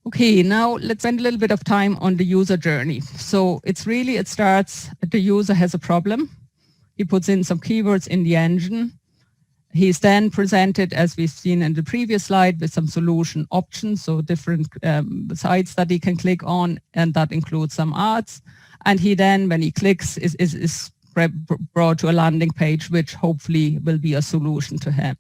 Okay, now let's spend a little bit of time on the user journey. So it starts, the user has a problem. He puts in some keywords in the engine. He's then presented, as we've seen in the previous slide, with some solution options, so different sites that he can click on, and that includes some ads. And he then, when he clicks, is brought to a landing page, which hopefully will be a solution to him.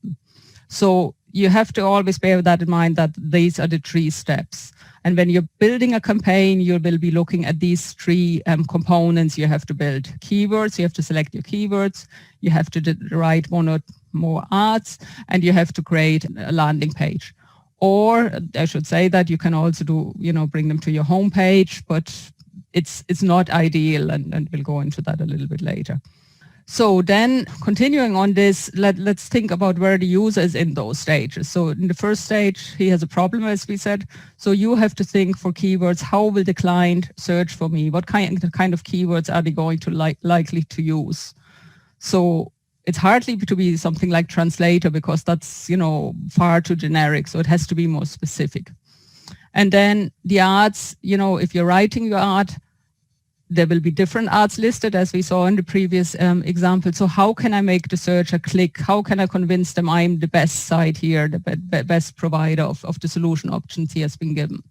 So you have to always bear that in mind, that these are the 3 steps. And when you're building a campaign, you will be looking at these 3 components you have to build. Keywords, you have to select your keywords, you have to write 1 or more ads, and you have to create a landing page. Or I should say that you can also do, bring them to your home page, but it's not ideal, and we'll go into that a little bit later. So then, continuing on this, let's think about where the user is in those stages. So in the first stage, he has a problem, as we said. So you have to think for keywords, how will the client search for me? What kind of keywords are they going to likely to use? So it's hardly to be something like translator, because that's, far too generic. So it has to be more specific. And then the ads, if you're writing your ad, there will be different ads listed, as we saw in the previous example. So how can I make the searcher click? How can I convince them I'm the best site here, the best provider of the solution options he has been given?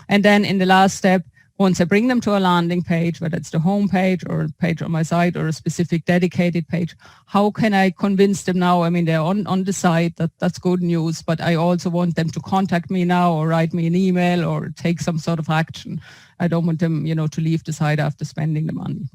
And then in the last step, once I bring them to a landing page, whether it's the home page or a page on my site or a specific dedicated page, how can I convince them now? I mean, they're on the site, that's good news, but I also want them to contact me now, or write me an email, or take some sort of action. I don't want them, to leave the site after spending the money.